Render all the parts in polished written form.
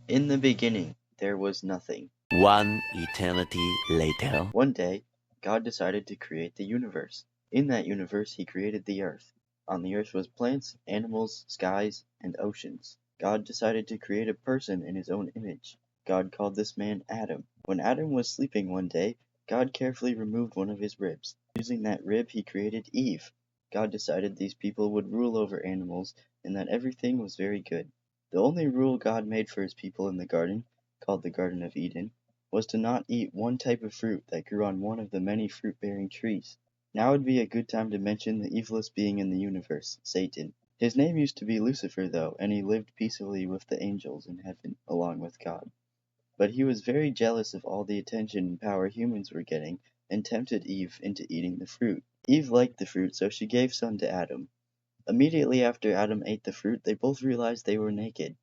In the beginning, there was nothing. One eternity later. One day, God decided to create the universe. In that universe, he created the earth. On the earth was plants, animals, skies, and oceans. God decided to create a person in his own image. God called this man Adam. When Adam was sleeping one day, God carefully removed one of his ribs. Using that rib, he created Eve. God decided these people would rule over animals and that everything was very good. The only rule God made for his people in the garden, called the Garden of Eden, was to not eat one type of fruit that grew on one of the many fruit-bearing trees. Now would be a good time to mention the evilest being in the universe, Satan. His name used to be Lucifer, though, and he lived peacefully with the angels in heaven, along with God. But he was very jealous of all the attention and power humans were getting, and tempted Eve into eating the fruit. Eve liked the fruit, so she gave some to Adam. Immediately after Adam ate the fruit, they both realized they were naked.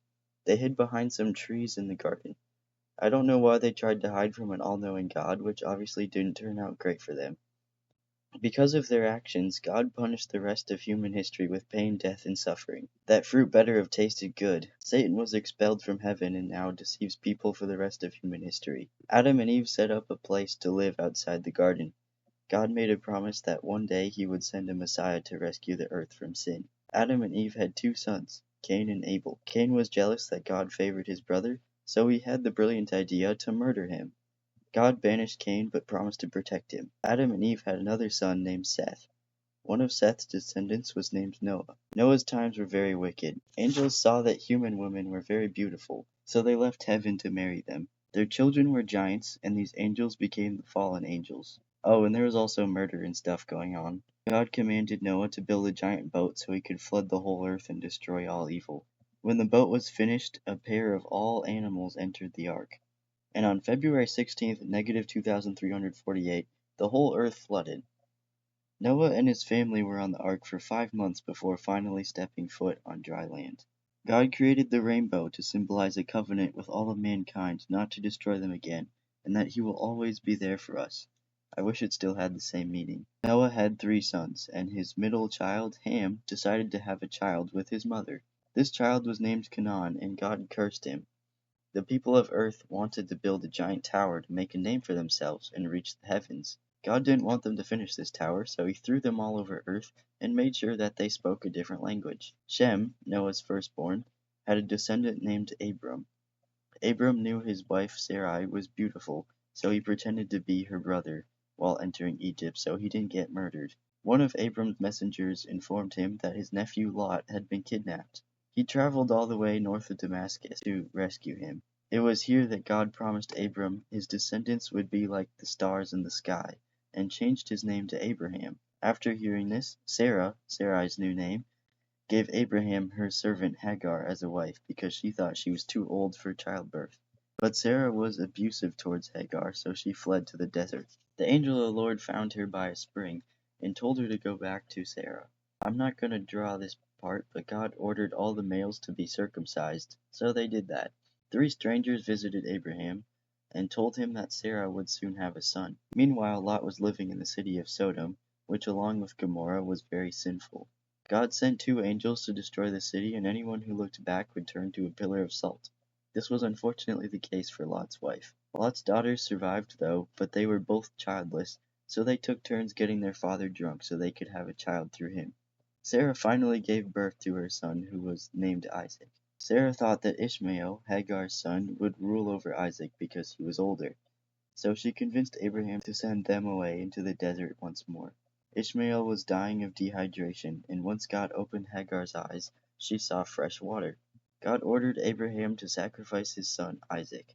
They hid behind some trees in the garden. I don't know why they tried to hide from an all-knowing God, which obviously didn't turn out great for them. Because of their actions, God punished the rest of human history with pain, death, and suffering. That fruit better have tasted good. Satan was expelled from heaven and now deceives people for the rest of human history. Adam and Eve set up a place to live outside the garden. God made a promise that one day he would send a Messiah to rescue the earth from sin. Adam and Eve had two sons, Cain and Abel. Cain was jealous that God favored his brother, so he had the brilliant idea to murder him. God banished Cain but promised to protect him. Adam and Eve had another son named Seth. One of Seth's descendants was named Noah. Noah's times were very wicked. Angels saw that human women were very beautiful, so they left heaven to marry them. Their children were giants, and these angels became the fallen angels. Oh, and there was also murder and stuff going on. God commanded Noah to build a giant boat so he could flood the whole earth and destroy all evil. When the boat was finished, a pair of all animals entered the ark. And on February 16th, negative 2348, the whole earth flooded. Noah and his family were on the ark for 5 months before finally stepping foot on dry land. God created the rainbow to symbolize a covenant with all of mankind not to destroy them again, and that he will always be there for us. I wish it still had the same meaning. Noah had 3 sons, and his middle child, Ham, decided to have a child with his mother. This child was named Canaan, and God cursed him. The people of Earth wanted to build a giant tower to make a name for themselves and reach the heavens. God didn't want them to finish this tower, so he threw them all over Earth and made sure that they spoke a different language. Shem, Noah's firstborn, had a descendant named Abram. Abram knew his wife Sarai was beautiful, so he pretended to be her brother while entering Egypt so he didn't get murdered. One of Abram's messengers informed him that his nephew Lot had been kidnapped. He traveled all the way north of Damascus to rescue him. It was here that God promised Abram his descendants would be like the stars in the sky, and changed his name to Abraham. After hearing this, Sarah, Sarai's new name, gave Abraham her servant Hagar as a wife because she thought she was too old for childbirth. But Sarah was abusive towards Hagar, so she fled to the desert. The angel of the Lord found her by a spring and told her to go back to Sarah. I'm not going to draw this part, but God ordered all the males to be circumcised, so they did that. 3 strangers visited Abraham and told him that Sarah would soon have a son. Meanwhile, Lot was living in the city of Sodom, which along with Gomorrah was very sinful. God sent 2 angels to destroy the city, and anyone who looked back would turn to a pillar of salt. This was unfortunately the case for Lot's wife. Lot's daughters survived though, but they were both childless, so they took turns getting their father drunk so they could have a child through him. Sarah finally gave birth to her son, who was named Isaac. Sarah thought that Ishmael, Hagar's son, would rule over Isaac because he was older, so she convinced Abraham to send them away into the desert once more. Ishmael was dying of dehydration, and once God opened Hagar's eyes, she saw fresh water. God ordered Abraham to sacrifice his son, Isaac.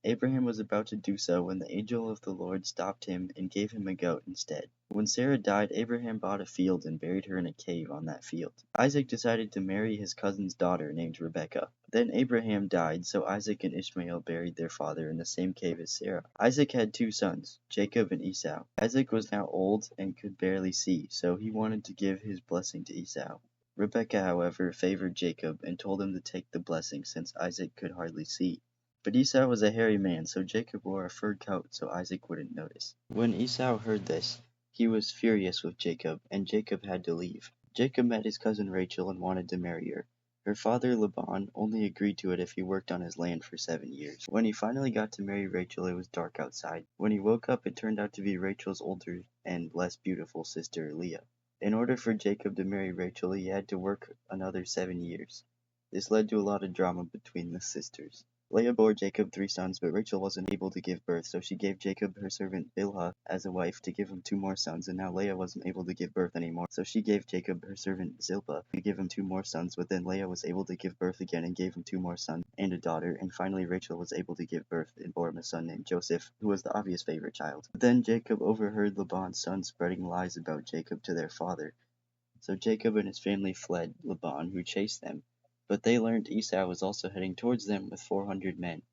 Abraham was about to do so when the angel of the Lord stopped him and gave him a goat instead. When Sarah died, Abraham bought a field and buried her in a cave on that field. Isaac decided to marry his cousin's daughter named Rebekah. Then Abraham died, so Isaac and Ishmael buried their father in the same cave as Sarah. Isaac had 2 sons, Jacob and Esau. Isaac was now old and could barely see, so he wanted to give his blessing to Esau. Rebekah, however, favored Jacob and told him to take the blessing since Isaac could hardly see. But Esau was a hairy man, so Jacob wore a fur coat so Isaac wouldn't notice. When Esau heard this, he was furious with Jacob, and Jacob had to leave. Jacob met his cousin Rachel and wanted to marry her. Her father Laban only agreed to it if he worked on his land for 7 years. When he finally got to marry Rachel, it was dark outside. When he woke up, it turned out to be Rachel's older and less beautiful sister Leah. In order for Jacob to marry Rachel, he had to work another 7 years. This led to a lot of drama between the sisters. Leah bore Jacob 3 sons, but Rachel wasn't able to give birth, so she gave Jacob her servant Bilhah as a wife to give him 2 more sons, and now Leah wasn't able to give birth anymore, so she gave Jacob her servant Zilpah to give him 2 more sons, but then Leah was able to give birth again and gave him 2 more sons and a daughter, and finally Rachel was able to give birth and bore him a son named Joseph, who was the obvious favorite child. But then Jacob overheard Laban's sons spreading lies about Jacob to their father, so Jacob and his family fled Laban, who chased them. But they learned Esau was also heading towards them with 400 men.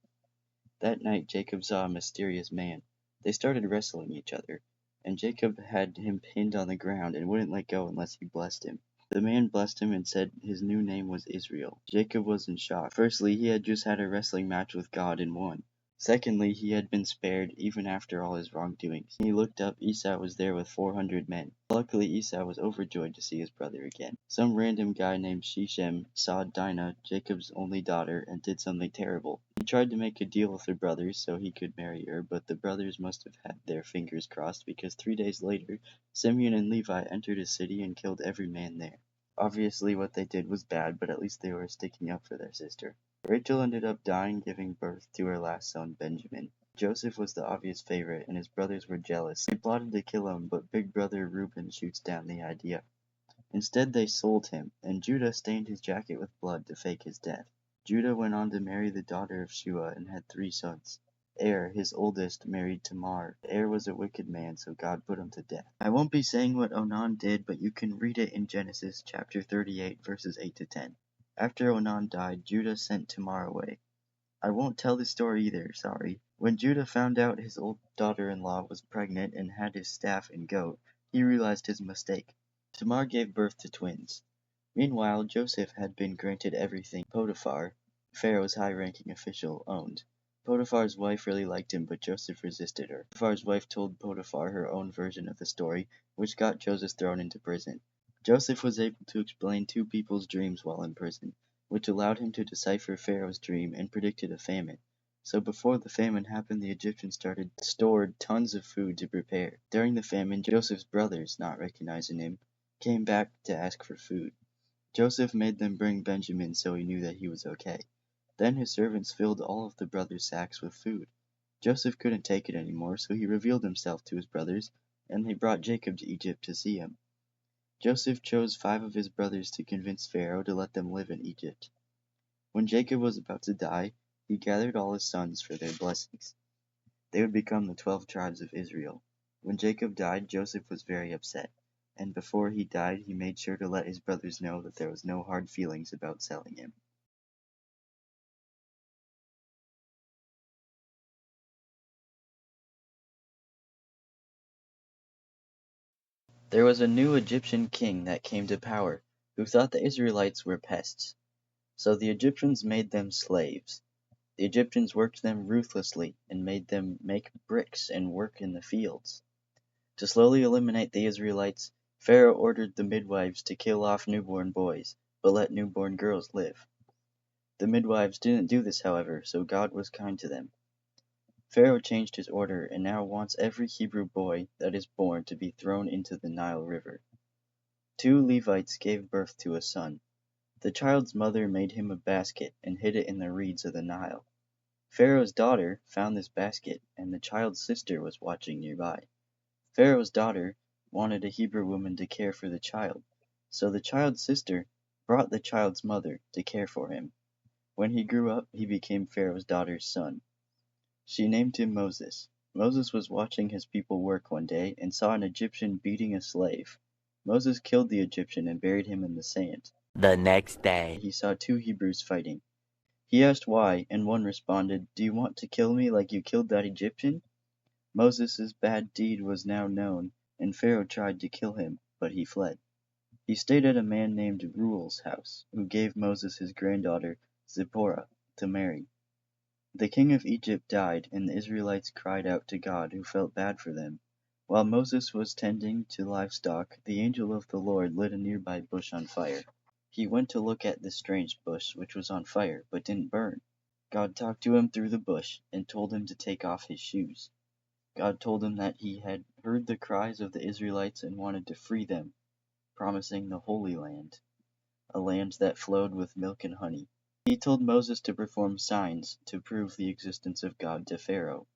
That night Jacob saw a mysterious man. They started wrestling each other, and Jacob had him pinned on the ground and wouldn't let go unless he blessed him. The man blessed him and said his new name was Israel. Jacob was in shock. Firstly, he had just had a wrestling match with God and won. Secondly, he had been spared even after all his wrongdoings. He looked up, Esau was there with 400 men. Luckily, Esau was overjoyed to see his brother again. Some random guy named Shechem saw Dinah, Jacob's only daughter, and did something terrible. He tried to make a deal with the brothers so he could marry her, but the brothers must have had their fingers crossed because 3 days later, Simeon and Levi entered his city and killed every man there. Obviously what they did was bad, but at least they were sticking up for their sister. Rachel ended up dying, giving birth to her last son, Benjamin. Joseph was the obvious favorite, and his brothers were jealous. They plotted to kill him, but big brother Reuben shoots down the idea. Instead, they sold him, and Judah stained his jacket with blood to fake his death. Judah went on to marry the daughter of Shua and had 3 sons. His oldest, married Tamar. Was a wicked man, so God put him to death. I won't be saying what Onan did, but you can read it in Genesis chapter 38, verses 8 to 10. After Onan died, Judah sent Tamar away. I won't tell the story either, sorry. When Judah found out his old daughter-in-law was pregnant and had his staff and goat, he realized his mistake. Tamar gave birth to twins. Meanwhile, Joseph had been granted everything Potiphar, Pharaoh's high-ranking official, owned. Potiphar's wife really liked him, but Joseph resisted her. Potiphar's wife told Potiphar her own version of the story, which got Joseph thrown into prison. Joseph was able to explain 2 people's dreams while in prison, which allowed him to decipher Pharaoh's dream and predicted a famine. So before the famine happened, the Egyptians stored tons of food to prepare. During the famine, Joseph's brothers, not recognizing him, came back to ask for food. Joseph made them bring Benjamin so he knew that he was okay. Then his servants filled all of the brothers' sacks with food. Joseph couldn't take it anymore, so he revealed himself to his brothers, and they brought Jacob to Egypt to see him. Joseph chose 5 of his brothers to convince Pharaoh to let them live in Egypt. When Jacob was about to die, he gathered all his sons for their blessings. They would become the 12 tribes of Israel. When Jacob died, Joseph was very upset, and before he died, he made sure to let his brothers know that there was no hard feelings about selling him. There was a new Egyptian king that came to power, who thought the Israelites were pests. So the Egyptians made them slaves. The Egyptians worked them ruthlessly and made them make bricks and work in the fields. To slowly eliminate the Israelites, Pharaoh ordered the midwives to kill off newborn boys, but let newborn girls live. The midwives didn't do this, however, so God was kind to them. Pharaoh changed his order and now wants every Hebrew boy that is born to be thrown into the Nile River. 2 Levites gave birth to a son. The child's mother made him a basket and hid it in the reeds of the Nile. Pharaoh's daughter found this basket, and the child's sister was watching nearby. Pharaoh's daughter wanted a Hebrew woman to care for the child, so the child's sister brought the child's mother to care for him. When he grew up, he became Pharaoh's daughter's son. She named him Moses. Moses was watching his people work one day and saw an Egyptian beating a slave. Moses killed the Egyptian and buried him in the sand. The next day, He saw 2 Hebrews fighting. He asked why, and one responded, "Do you want to kill me like you killed that Egyptian?" Moses' bad deed was now known, and Pharaoh tried to kill him, but he fled. He stayed at a man named Reuel's house, who gave Moses his granddaughter, Zipporah, to marry. The king of Egypt died, and the Israelites cried out to God, who felt bad for them. While Moses was tending to livestock, the angel of the Lord lit a nearby bush on fire. He went to look at this strange bush, which was on fire, but didn't burn. God talked to him through the bush, and told him to take off his shoes. God told him that he had heard the cries of the Israelites and wanted to free them, promising the Holy Land, a land that flowed with milk and honey. He told Moses to perform signs to prove the existence of God to Pharaoh.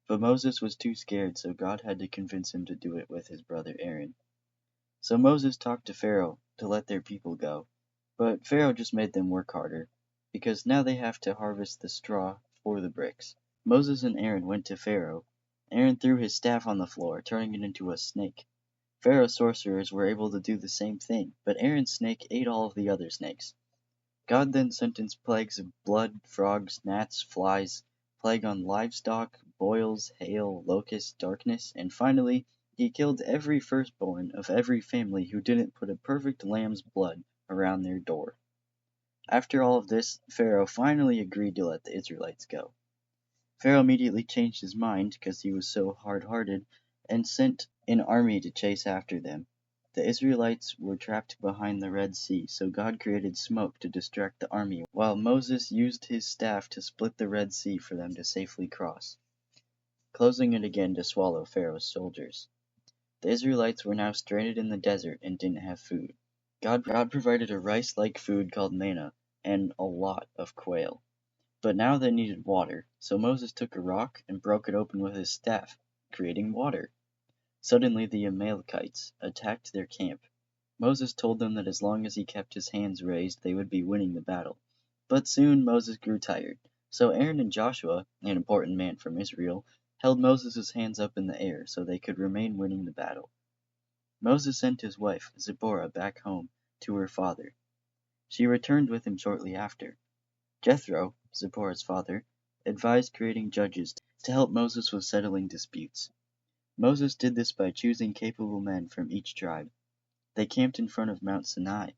But Moses was too scared, so God had to convince him to do it with his brother Aaron. So Moses talked to Pharaoh to let their people go, but Pharaoh just made them work harder, because now they have to harvest the straw for the bricks. Moses and Aaron went to Pharaoh. Aaron threw his staff on the floor, turning it into a snake. Pharaoh's sorcerers were able to do the same thing, but Aaron's snake ate all of the other snakes. God then sentenced plagues of blood, frogs, gnats, flies, plague on livestock, boils, hail, locusts, darkness, and finally, he killed every firstborn of every family who didn't put a perfect lamb's blood around their door. After all of this, Pharaoh finally agreed to let the Israelites go. Pharaoh immediately changed his mind because he was so hard-hearted and sent an army to chase after them. The Israelites were trapped behind the Red Sea, so God created smoke to distract the army, while Moses used his staff to split the Red Sea for them to safely cross, closing it again to swallow Pharaoh's soldiers. The Israelites were now stranded in the desert and didn't have food. God provided a rice-like food called manna and a lot of quail. But now they needed water, so Moses took a rock and broke it open with his staff, creating water. Suddenly the Amalekites attacked their camp. Moses told them that as long as he kept his hands raised, they would be winning the battle. But soon Moses grew tired, so Aaron and Joshua, an important man from Israel, held Moses' hands up in the air so they could remain winning the battle. Moses sent his wife, Zipporah, back home to her father. She returned with him shortly after. Jethro, Zipporah's father, advised creating judges to help Moses with settling disputes. Moses did this by choosing capable men from each tribe. They camped in front of Mount Sinai.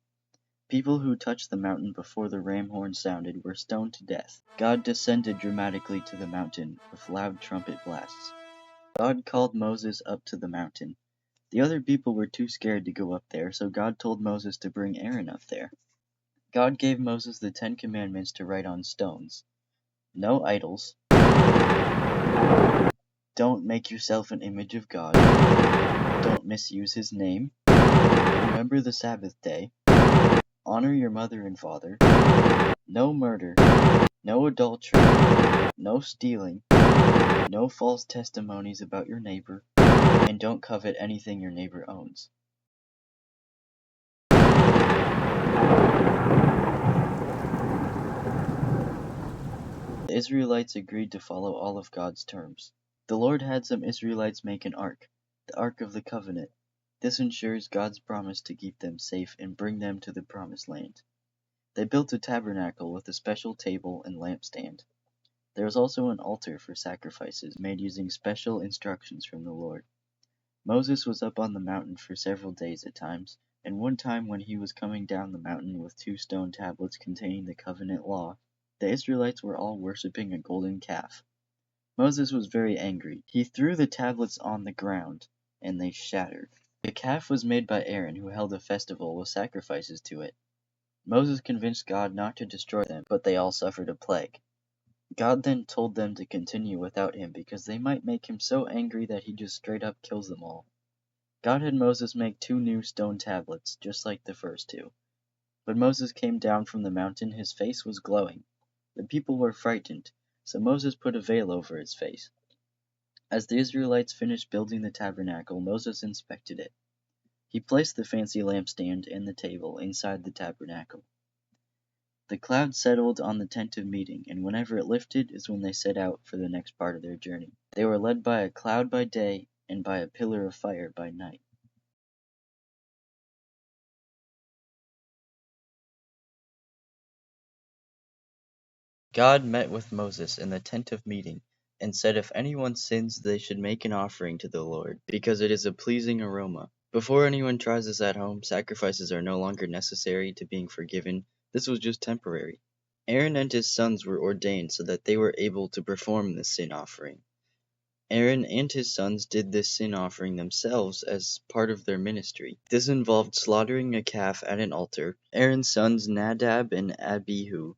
People who touched the mountain before the ram horn sounded were stoned to death. God descended dramatically to the mountain with loud trumpet blasts. God called Moses up to the mountain. The other people were too scared to go up there, so God told Moses to bring Aaron up there. God gave Moses the 10 Commandments to write on stones. No idols. Don't make yourself an image of God. Don't misuse his name. Remember the Sabbath day. Honor your mother and father. No murder. No adultery. No stealing. No false testimonies about your neighbor. And don't covet anything your neighbor owns. The Israelites agreed to follow all of God's terms. The Lord had some Israelites make an ark, the Ark of the Covenant. This ensures God's promise to keep them safe and bring them to the Promised Land. They built a tabernacle with a special table and lampstand. There was also an altar for sacrifices made using special instructions from the Lord. Moses was up on the mountain for several days at times, and one time when he was coming down the mountain with 2 stone tablets containing the covenant law, the Israelites were all worshipping a golden calf. Moses was very angry. He threw the tablets on the ground, and they shattered. The calf was made by Aaron, who held a festival with sacrifices to it. Moses convinced God not to destroy them, but they all suffered a plague. God then told them to continue without him because they might make him so angry that he just straight up kills them all. God had Moses make 2 new stone tablets, just like the first 2. When Moses came down from the mountain, his face was glowing. The people were frightened, so Moses put a veil over his face. As the Israelites finished building the tabernacle, Moses inspected it. He placed the fancy lampstand and the table inside the tabernacle. The cloud settled on the tent of meeting, and whenever it lifted is when they set out for the next part of their journey. They were led by a cloud by day and by a pillar of fire by night. God met with Moses in the tent of meeting, and said if anyone sins they should make an offering to the Lord, because it is a pleasing aroma. Before anyone tries this at home, sacrifices are no longer necessary to being forgiven. This was just temporary. Aaron and his sons were ordained so that they were able to perform the sin offering. Aaron and his sons did this sin offering themselves as part of their ministry. This involved slaughtering a calf at an altar. Aaron's sons Nadab and Abihu,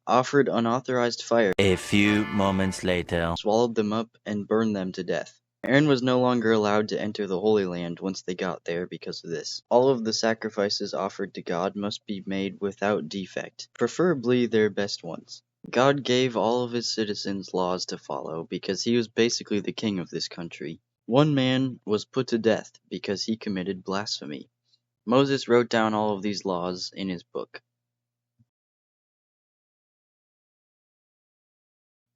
offered unauthorized fire, A few moments later. swallowed them up, and burned them to death. Aaron was no longer allowed to enter the Holy Land once they got there because of this. All of the sacrifices offered to God must be made without defect, preferably their best ones. God gave all of his citizens laws to follow because he was basically the king of this country. One man was put to death because he committed blasphemy. Moses wrote down all of these laws in his book.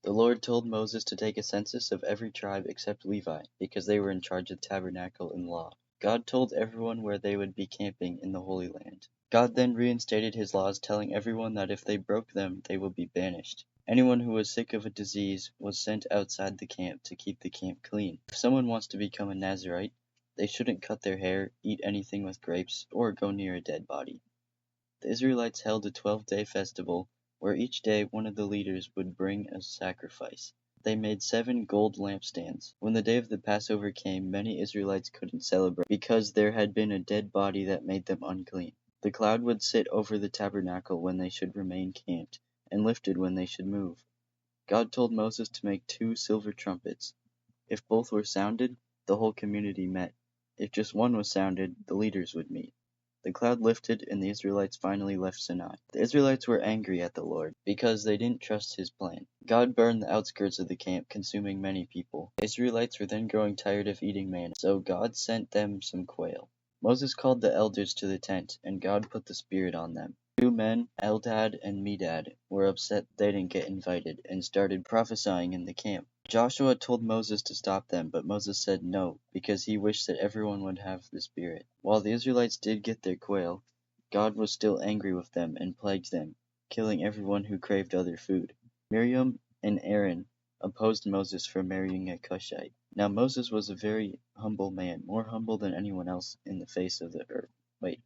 The Lord told Moses to take a census of every tribe except Levi, because they were in charge of the tabernacle and law. God told everyone where they would be camping in the Holy Land. God then reinstated his laws, telling everyone that if they broke them, they would be banished. Anyone who was sick of a disease was sent outside the camp to keep the camp clean. If someone wants to become a Nazirite, they shouldn't cut their hair, eat anything with grapes, or go near a dead body. The Israelites held a 12-day festival, where each day one of the leaders would bring a sacrifice. They made 7 gold lampstands. When the day of the Passover came, many Israelites couldn't celebrate because there had been a dead body that made them unclean. The cloud would sit over the tabernacle when they should remain camped, and lifted when they should move. God told Moses to make 2 silver trumpets. If both were sounded, the whole community met. If just one was sounded, the leaders would meet. The cloud lifted, and the Israelites finally left Sinai. The Israelites were angry at the Lord, because they didn't trust his plan. God burned the outskirts of the camp, consuming many people. The Israelites were then growing tired of eating manna, so God sent them some quail. Moses called the elders to the tent, and God put the Spirit on them. 2 men, Eldad and Medad, were upset they didn't get invited, and started prophesying in the camp. Joshua told Moses to stop them, but Moses said no, because he wished that everyone would have the Spirit. While the Israelites did get their quail, God was still angry with them and plagued them, killing everyone who craved other food. Miriam and Aaron opposed Moses for marrying a Cushite. Now Moses was a very humble man, more humble than anyone else in the face of the earth. Wait,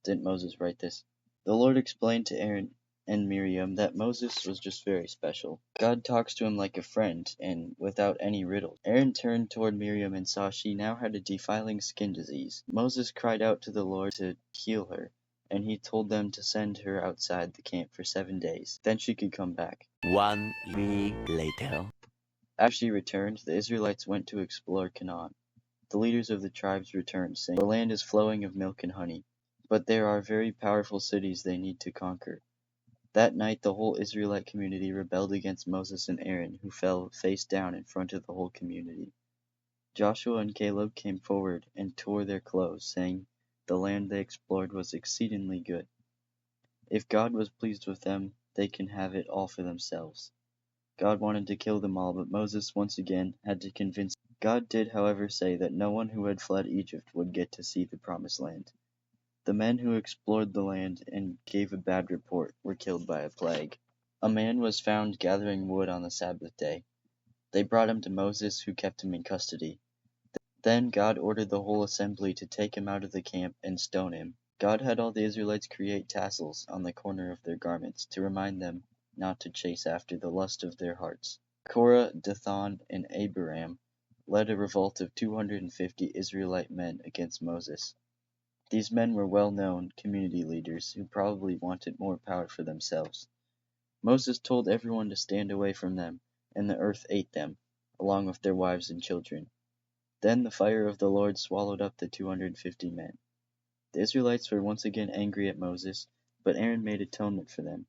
didn't Moses write this? The Lord explained to Aaron and Miriam that Moses was just very special. God talks to him like a friend, and without any riddle. Aaron turned toward Miriam and saw she now had a defiling skin disease. Moses cried out to the Lord to heal her, and he told them to send her outside the camp for 7 days. Then she could come back. 1 week later. After she returned, the Israelites went to explore Canaan. The leaders of the tribes returned, saying, "The land is flowing of milk and honey, but there are very powerful cities they need to conquer." That night the whole Israelite community rebelled against Moses and Aaron, who fell face down in front of the whole community. Joshua and Caleb came forward and tore their clothes, saying the land they explored was exceedingly good. If God was pleased with them, they can have it all for themselves. God wanted to kill them all, but Moses once again had to convince them. God did, however, say that no one who had fled Egypt would get to see the promised land. The men who explored the land and gave a bad report were killed by a plague. A man was found gathering wood on the Sabbath day. They brought him to Moses, who kept him in custody. Then God ordered the whole assembly to take him out of the camp and stone him. God had all the Israelites create tassels on the corner of their garments to remind them not to chase after the lust of their hearts. Korah, Dathan, and Abiram led a revolt of 250 Israelite men against Moses. These men were well-known community leaders who probably wanted more power for themselves. Moses told everyone to stand away from them, and the earth ate them, along with their wives and children. Then the fire of the Lord swallowed up the 250 men. The Israelites were once again angry at Moses, but Aaron made atonement for them.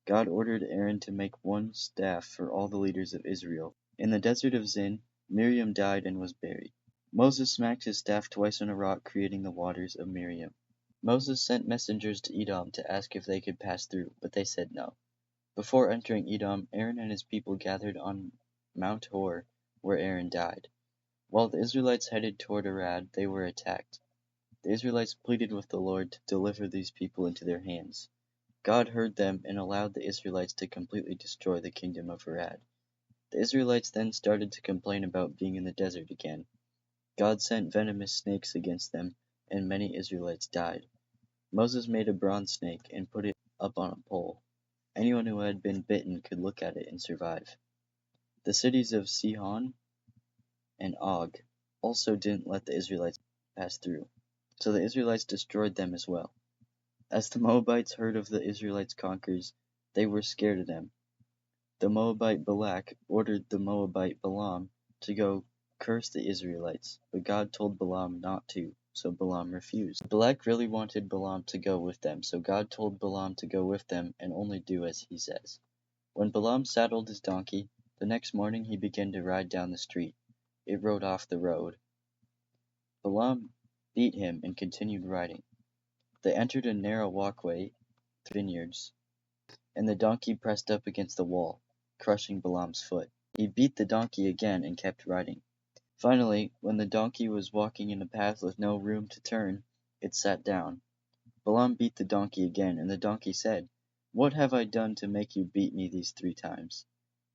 God ordered Aaron to make one staff for all the leaders of Israel. In the desert of Zin, Miriam died and was buried. Moses smacked his staff twice on a rock, creating the waters of Miriam. Moses sent messengers to Edom to ask if they could pass through, but they said no. Before entering Edom, Aaron and his people gathered on Mount Hor, where Aaron died. While the Israelites headed toward Arad, they were attacked. The Israelites pleaded with the Lord to deliver these people into their hands. God heard them and allowed the Israelites to completely destroy the kingdom of Arad. The Israelites then started to complain about being in the desert again. God sent venomous snakes against them, and many Israelites died. Moses made a bronze snake and put it up on a pole. Anyone who had been bitten could look at it and survive. The cities of Sihon and Og also didn't let the Israelites pass through, so the Israelites destroyed them as well. As the Moabites heard of the Israelites' conquers, they were scared of them. The Moabite Balak ordered the Moabite Balaam to go curse the Israelites, but God told Balaam not to, so Balaam refused. Balak really wanted Balaam to go with them, so God told Balaam to go with them and only do as he says. When Balaam saddled his donkey, the next morning he began to ride down the street. It rode off the road. Balaam beat him and continued riding. They entered a narrow walkway through vineyards, and the donkey pressed up against the wall, crushing Balaam's foot. He beat the donkey again and kept riding. Finally, when the donkey was walking in a path with no room to turn, it sat down. Balaam beat the donkey again, and the donkey said, "What have I done to make you beat me these 3 times?"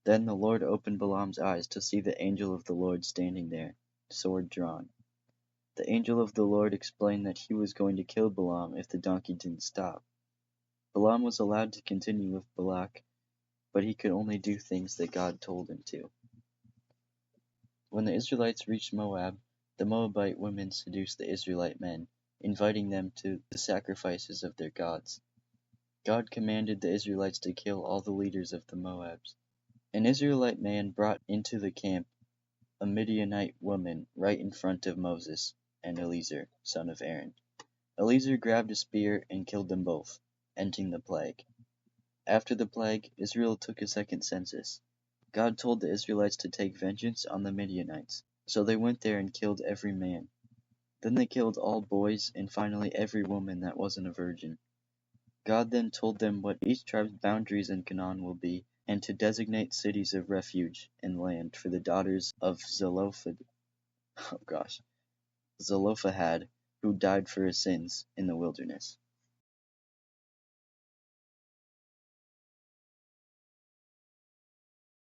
Then the Lord opened Balaam's eyes to see the angel of the Lord standing there, sword drawn. The angel of the Lord explained that he was going to kill Balaam if the donkey didn't stop. Balaam was allowed to continue with Balak, but he could only do things that God told him to. When the Israelites reached Moab, the Moabite women seduced the Israelite men, inviting them to the sacrifices of their gods. God commanded the Israelites to kill all the leaders of the Moabs. An Israelite man brought into the camp a Midianite woman right in front of Moses and Eleazar, son of Aaron. Eleazar grabbed a spear and killed them both, ending the plague. After the plague, Israel took a second census. God told the Israelites to take vengeance on the Midianites, so they went there and killed every man. Then they killed all boys and finally every woman that wasn't a virgin. God then told them what each tribe's boundaries in Canaan will be, and to designate cities of refuge and land for the daughters of Zelophehad, who died for his sins in the wilderness.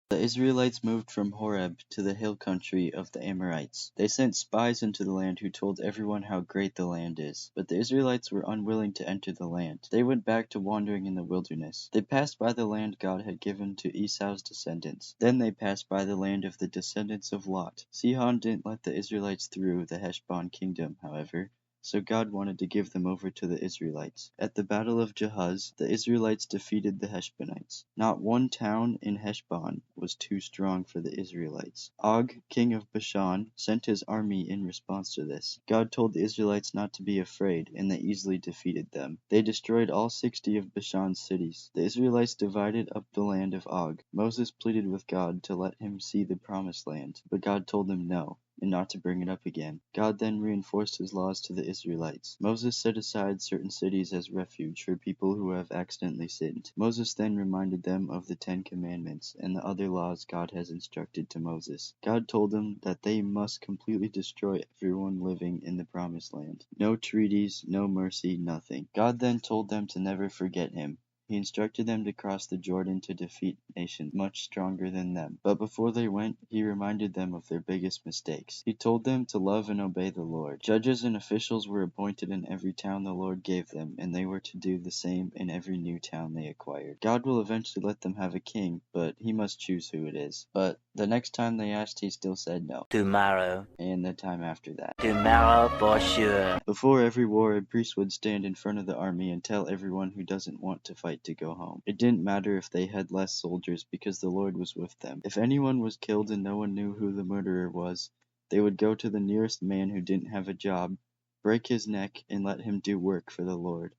The Israelites moved from Horeb to the hill country of the Amorites. They sent spies into the land who told everyone how great the land is. But the Israelites were unwilling to enter the land. They went back to wandering in the wilderness. They passed by the land God had given to Esau's descendants. Then they passed by the land of the descendants of Lot. Sihon didn't let the Israelites through the Heshbon kingdom, however, so God wanted to give them over to the Israelites. At the battle of Jahaz, the Israelites defeated the Heshbonites. Not one town in Heshbon was too strong for the Israelites. Og, king of Bashan, sent his army in response to this. God told the Israelites not to be afraid, and they easily defeated them. They destroyed all 60 of Bashan's cities. The Israelites divided up the land of Og. Moses pleaded with God to let him see the promised land, but God told him no, and not to bring it up again. God then reinforced his laws to the Israelites. Moses set aside certain cities as refuge for people who have accidentally sinned. Moses then reminded them of the 10 Commandments and the other laws God has instructed to Moses. God told them that they must completely destroy everyone living in the promised land. No treaties, no mercy, nothing. God then told them to never forget him. He instructed them to cross the Jordan to defeat nations much stronger than them. But before they went, he reminded them of their biggest mistakes. He told them to love and obey the Lord. Judges and officials were appointed in every town the Lord gave them, and they were to do the same in every new town they acquired. God will eventually let them have a king, but he must choose who it is. But the next time they asked, he still said no. Tomorrow. And the time after that. Tomorrow for sure. Before every war, a priest would stand in front of the army and tell everyone who doesn't want to fight to go home. It didn't matter if they had less soldiers because the Lord was with them. If anyone was killed and no one knew who the murderer was, they would go to the nearest man who didn't have a job, break his neck, and let him do work for the Lord.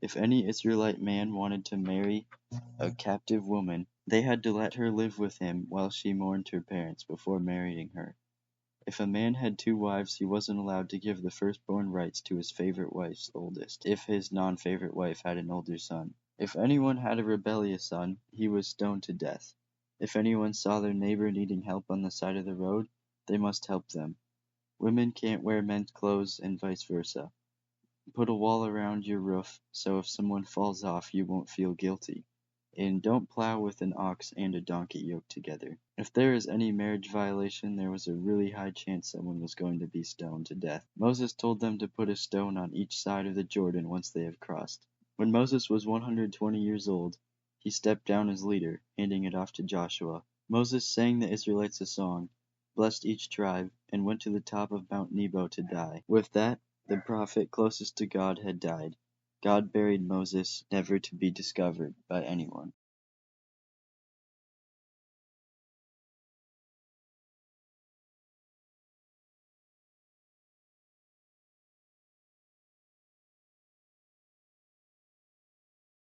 If any Israelite man wanted to marry a captive woman, they had to let her live with him while she mourned her parents before marrying her. If a man had 2 wives, he wasn't allowed to give the firstborn rights to his favorite wife's oldest, if his non-favorite wife had an older son. If anyone had a rebellious son, he was stoned to death. If anyone saw their neighbor needing help on the side of the road, they must help them. Women can't wear men's clothes and vice versa. Put a wall around your roof so if someone falls off, you won't feel guilty. And don't plow with an ox and a donkey yoked together. If there is any marriage violation, there was a really high chance someone was going to be stoned to death. Moses told them to put a stone on each side of the Jordan once they have crossed. When Moses was 120 years old, he stepped down as leader, handing it off to Joshua, Moses sang the Israelites a song, blessed each tribe, and went to the top of Mount Nebo to die. With that, the prophet closest to God had died. God buried Moses, never to be discovered by anyone.